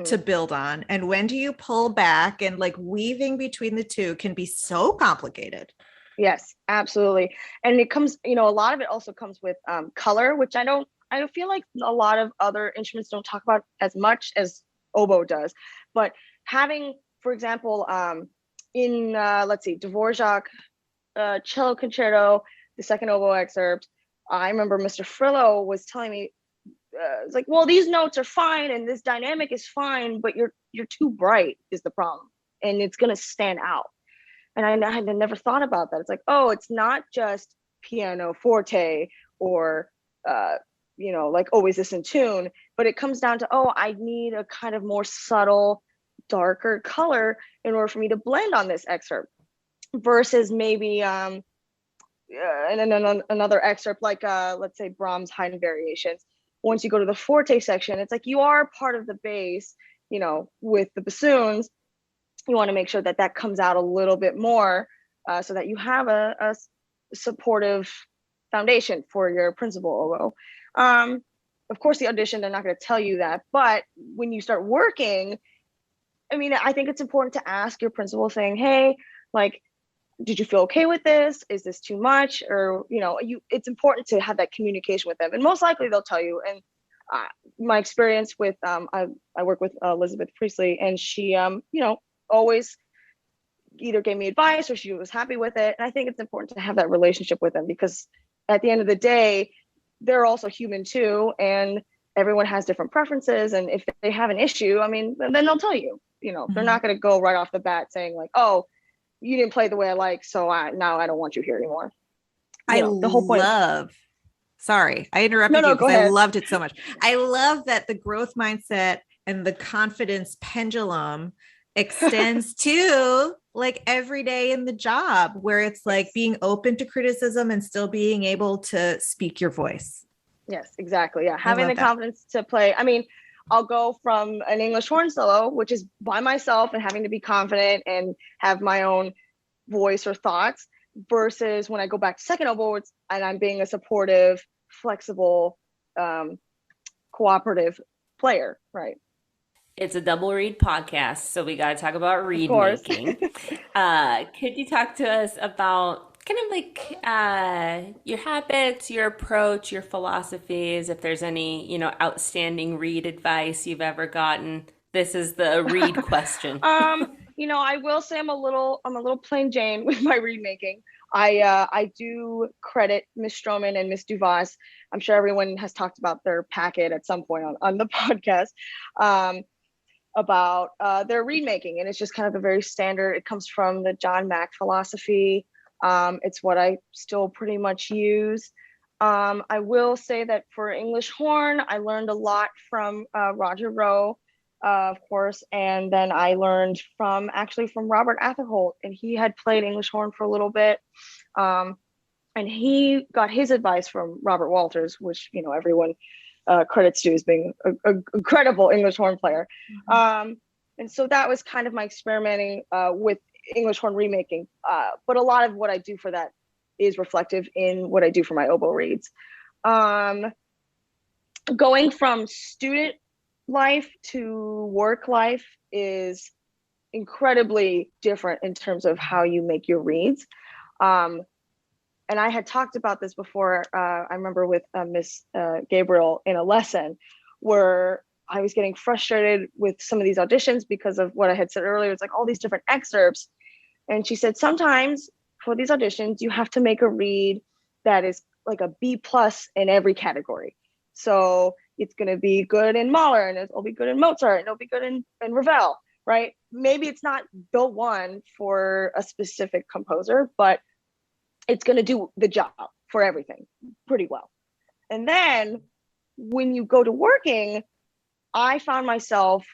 to build on, and when do you pull back? And like weaving between the two can be so complicated. Yes, absolutely. And it comes, a lot of it also comes with color, which I don't feel like a lot of other instruments don't talk about as much as oboe does. But having, for example, in let's see, Dvorak cello concerto, the second oboe excerpt, I remember Mr. Frillo was telling me, it's like, well, these notes are fine and this dynamic is fine, but you're too bright is the problem, and it's gonna stand out. And I had never thought about that. It's like, oh, it's not just piano forte or like, oh, is this in tune? But it comes down to, oh, I need a kind of more subtle darker color in order for me to blend on this excerpt, versus maybe and then another excerpt like let's say Brahms' Haydn variations. Once you go to the forte section, it's like you are part of the bass, you know, with the bassoons. You want to make sure that that comes out a little bit more, so that you have a supportive foundation for your principal oboe. Of course, the audition, they're not going to tell you that, but when you start working, I mean, I think it's important to ask your principal saying, hey, like, did you feel okay with this? Is this too much? Or, you know, it's important to have that communication with them. And most likely they'll tell you. And my experience with, I work with Elizabeth Priestley, and she, you know, always either gave me advice or she was happy with it. And I think it's important to have that relationship with them, because at the end of the day, they're also human too. And everyone has different preferences. And if they have an issue, I mean, then they'll tell you, you know, they're not going to go right off the bat saying like, oh, you didn't play the way I like, so now I don't want you here anymore. You know, the whole point. Sorry, I interrupted you because I loved it so much. I love that the growth mindset and the confidence pendulum extends to like every day in the job, where it's like being open to criticism and still being able to speak your voice. Yes, exactly. Yeah, having the confidence to play. I mean, I'll go from an English horn solo, which is by myself and having to be confident and have my own voice or thoughts, versus when I go back to second oboe and I'm being a supportive, flexible, cooperative player, right? It's a double reed podcast, so we got to talk about reed making. Could you talk to us about kind of like your habits, your approach, your philosophies, if there's any, you know, outstanding reed advice you've ever gotten? This is the reed question. You know, I will say I'm a little plain Jane with my reed making. I do credit Miss Stroman and Miss Duvas. I'm sure everyone has talked about their packet at some point on the podcast. About their reed making, and it's just kind of a very standard. It comes from the John Mack philosophy. It's what I still pretty much use. I will say that for English horn, I learned a lot from Roger Rowe, of course, and then I learned from Robert Atherholt, and he had played English horn for a little bit, and he got his advice from Robert Walters, which, you know, everyone credits to as being an incredible English horn player. And so that was kind of my experimenting with English horn remaking. But a lot of what I do for that is reflective in what I do for my oboe reeds. Going from student life to work life is incredibly different in terms of how you make your reeds. And I had talked about this before. I remember with Miss Gabriel in a lesson where I was getting frustrated with some of these auditions because of what I had said earlier. It's like all these different excerpts. And she said, sometimes for these auditions, you have to make a reed that is like a B+ in every category. So it's going to be good in Mahler, and it'll be good in Mozart, and it'll be good in Ravel, right? Maybe it's not the one for a specific composer, but it's going to do the job for everything pretty well. And then when you go to working, I found myself,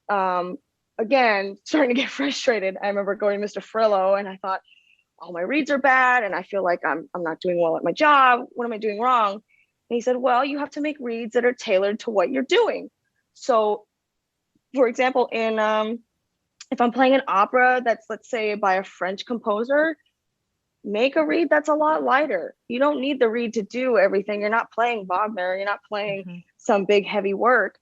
again, starting to get frustrated. I remember going to Mr. Frillo, and I thought, all my reeds are bad, and I feel like I'm not doing well at my job. What am I doing wrong? And he said, well, you have to make reeds that are tailored to what you're doing. So, for example, if I'm playing an opera that's, let's say, by a French composer, make a reed that's a lot lighter. You don't need the reed to do everything. You're not playing Wagner. You're not playing some big heavy work.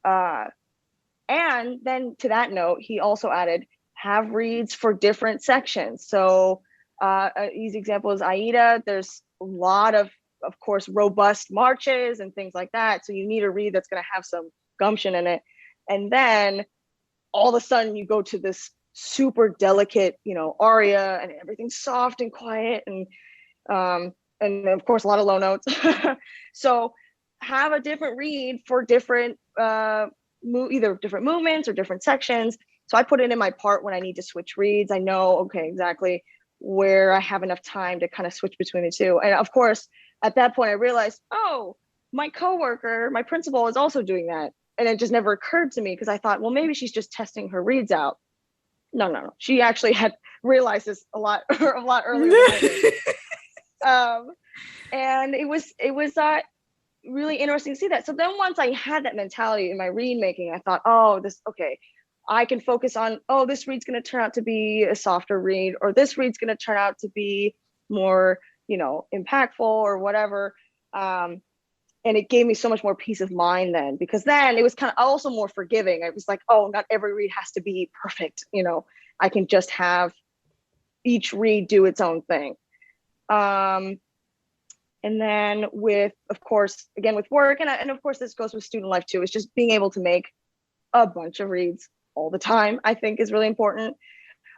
And then to that note, he also added, have reeds for different sections. So an easy example is Aida. There's a lot of course, robust marches and things like that. So you need a reed that's going to have some gumption in it. And then all of a sudden you go to this super delicate, you know, aria, and everything's soft and quiet, and of course a lot of low notes. So have a different reed for different either different movements or different sections. So I put it in my part when I need to switch reeds. I know, okay, exactly where I have enough time to kind of switch between the two. And of course, at that point I realized, oh, my coworker, my principal is also doing that. and it just never occurred to me because I thought, well, maybe she's just testing her reads out. No. She actually had realized this a lot earlier than I did. And it was really interesting to see that. So then once I had that mentality in my read making, I thought, okay, I can focus on, this read's going to turn out to be a softer read, or this read's going to turn out to be more, impactful or whatever. And it gave me so much more peace of mind then, because then it was kind of also more forgiving. I was like, not every read has to be perfect. I can just have each read do its own thing. And then with work, and of course this goes with student life too, is just being able to make a bunch of reads all the time, I think is really important.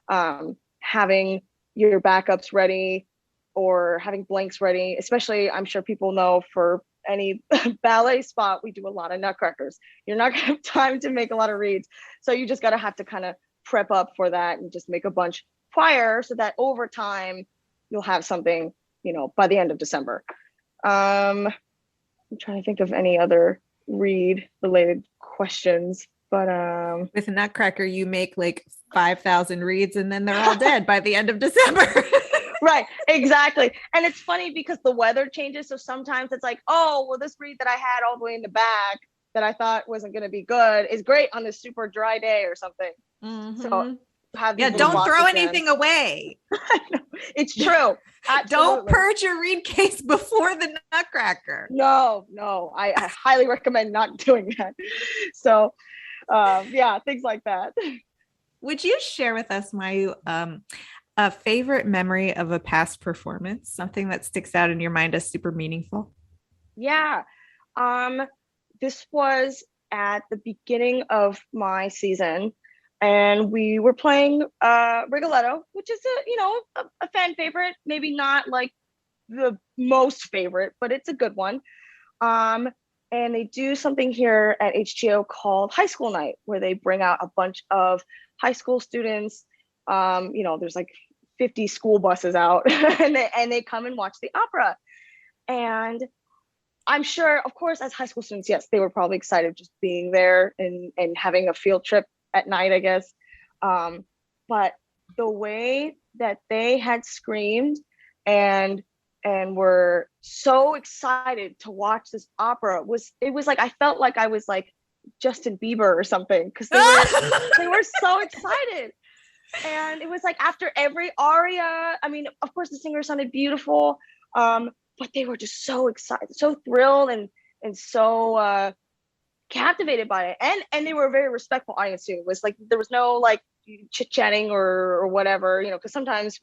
Having your backups ready or having blanks ready, especially I'm sure people know for any ballet spot, we do a lot of nutcrackers. You're not gonna have time to make a lot of reads. So you just have to kind of prep up for that and just make a bunch prior so that over time you'll have something, by the end of December. I'm trying to think of any other read related questions, but with Nutcracker, you make like 5,000 reads and then they're all dead by the end of December. Right, exactly. And it's funny because the weather changes. So sometimes it's like, this read that I had all the way in the back that I thought wasn't going to be good is great on this super dry day or something. Mm-hmm. So don't throw anything away. It's true. Don't purge your read case before the Nutcracker. No, I highly recommend not doing that. So things like that. Would you share with us, Mayu, a favorite memory of a past performance, something that sticks out in your mind as super meaningful? Yeah. This was at the beginning of my season, and we were playing Rigoletto, which is a fan favorite, maybe not like the most favorite, but it's a good one. And they do something here at HGO called High School Night, where they bring out a bunch of high school students. There's like 50 school buses out and they come and watch the opera. And I'm sure, of course, as high school students, yes, they were probably excited just being there and having a field trip at night, I guess. But the way that they had screamed and were so excited to watch this opera was like, I felt like I was like Justin Bieber or something, because they were so excited. And it was like after every aria, I mean, of course the singer sounded beautiful, but they were just so excited, so thrilled, and so captivated by it. And they were a very respectful audience too. It was like there was no like chit-chatting or whatever, because sometimes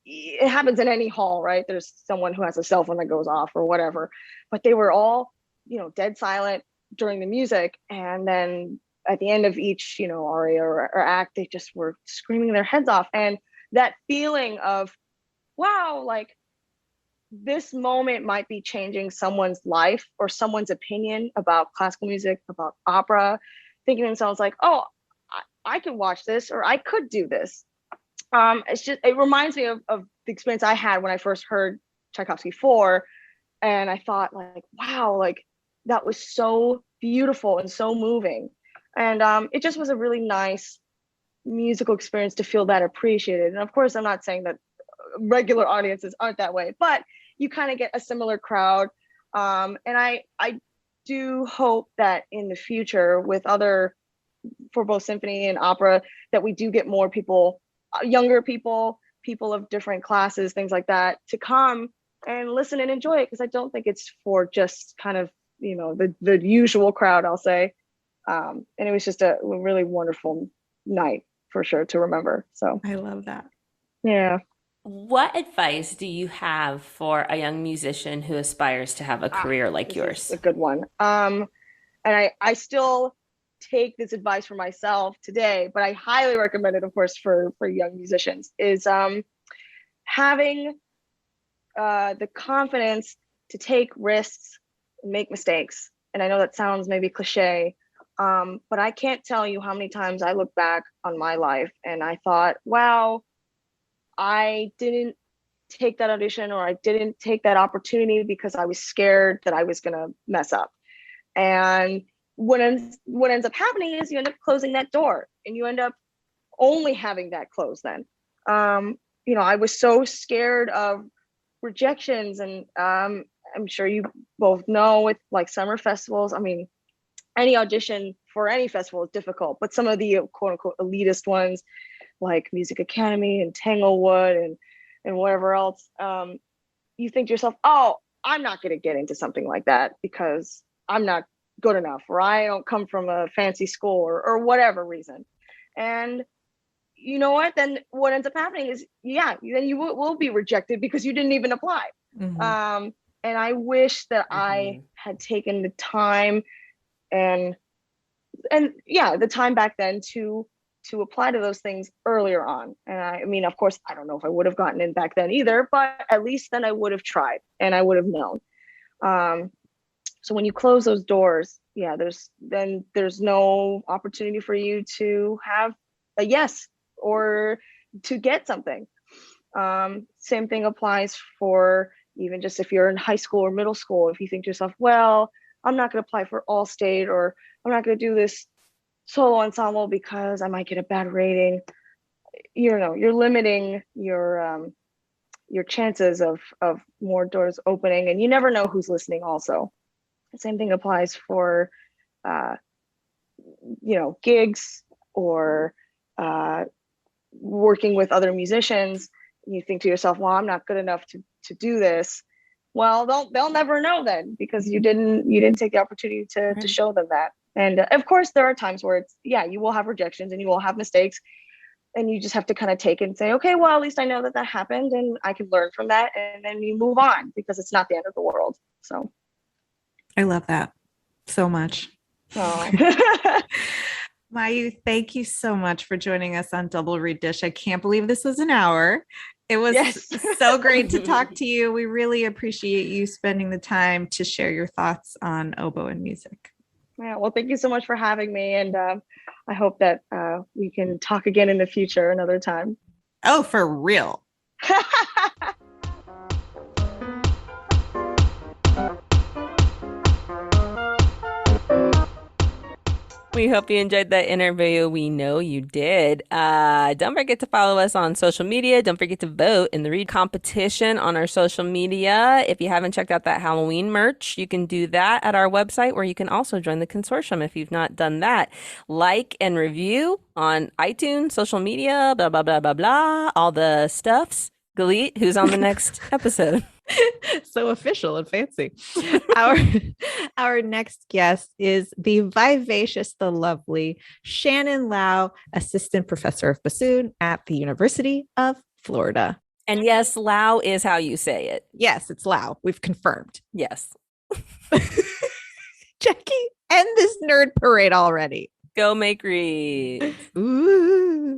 it happens in any hall, right? There's someone who has a cell phone that goes off or whatever. But they were all, dead silent during the music, and then at the end of each aria or act, they just were screaming their heads off. And that feeling of, wow, like this moment might be changing someone's life or someone's opinion about classical music, about opera, thinking to themselves like, I could watch this, or I could do this. It reminds me of the experience I had when I first heard Tchaikovsky 4, and I thought like, wow, like that was so beautiful and so moving. And it just was a really nice musical experience to feel that appreciated. And of course, I'm not saying that regular audiences aren't that way, but you kind of get a similar crowd. And I do hope that in the future for both symphony and opera, that we do get more people, younger people of different classes, things like that, to come and listen and enjoy it. Because I don't think it's for just kind of, the usual crowd, I'll say. And it was just a really wonderful night for sure to remember. So I love that. Yeah. What advice do you have for a young musician who aspires to have a career like yours? A good one. And I still take this advice for myself today, but I highly recommend it, of course, for young musicians, is having the confidence to take risks and make mistakes. And I know that sounds maybe cliche, but I can't tell you how many times I look back on my life and I thought, wow, I didn't take that audition, or I didn't take that opportunity because I was scared that I was going to mess up. And what ends up happening is you end up closing that door, and you end up only having that closed then. I was so scared of rejections, and I'm sure you both know with like summer festivals, I mean, any audition for any festival is difficult, but some of the quote unquote elitist ones like Music Academy and Tanglewood and whatever else, you think to yourself, oh, I'm not going to get into something like that because I'm not good enough, or I don't come from a fancy school, or whatever reason. And you know what? Then what ends up happening is, then you will be rejected because you didn't even apply. Mm-hmm. And I wish that I had taken the time and the time back then to apply to those things earlier on. And I mean, of course, I don't know if I would have gotten in back then either, but at least then I would have tried and I would have known. So when you close those doors, there's no opportunity for you to have a yes or to get something. Same thing applies for even just if you're in high school or middle school. If you think to yourself, well, I'm not going to apply for Allstate, or I'm not going to do this solo ensemble because I might get a bad rating, you're limiting your chances of more doors opening, and you never know who's listening also. The same thing applies for gigs or working with other musicians. You think to yourself, well, I'm not good enough to do this. Well, they'll never know then, because you didn't take the opportunity to show them that. And of course there are times where you will have rejections and you will have mistakes, and you just have to kind of take it and say, okay, well, at least I know that happened and I can learn from that, and then you move on, because it's not the end of the world. So I love that so much. oh. Mayu, thank you so much for joining us on Double Read Dish. I can't believe this was an hour. It was so great to talk to you. We really appreciate you spending the time to share your thoughts on oboe and music. Yeah, well, thank you so much for having me. And I hope that we can talk again in the future another time. Oh, for real. We hope you enjoyed that interview. We know you did. Don't forget to follow us on social media. Don't forget to vote in the read competition on our social media. If you haven't checked out that Halloween merch, you can do that at our website, where you can also join the consortium if you've not done that. Like and review on iTunes, social media, blah, blah, blah, blah, blah, all the stuffs. Galit, who's on the next episode? So official and fancy. Our next guest is the vivacious, the lovely Shannon Lau, assistant professor of bassoon at the University of Florida. And yes, Lau is how you say it. Yes, it's Lau. We've confirmed. Yes. Jackie, end this nerd parade already. Go make reads. Ooh.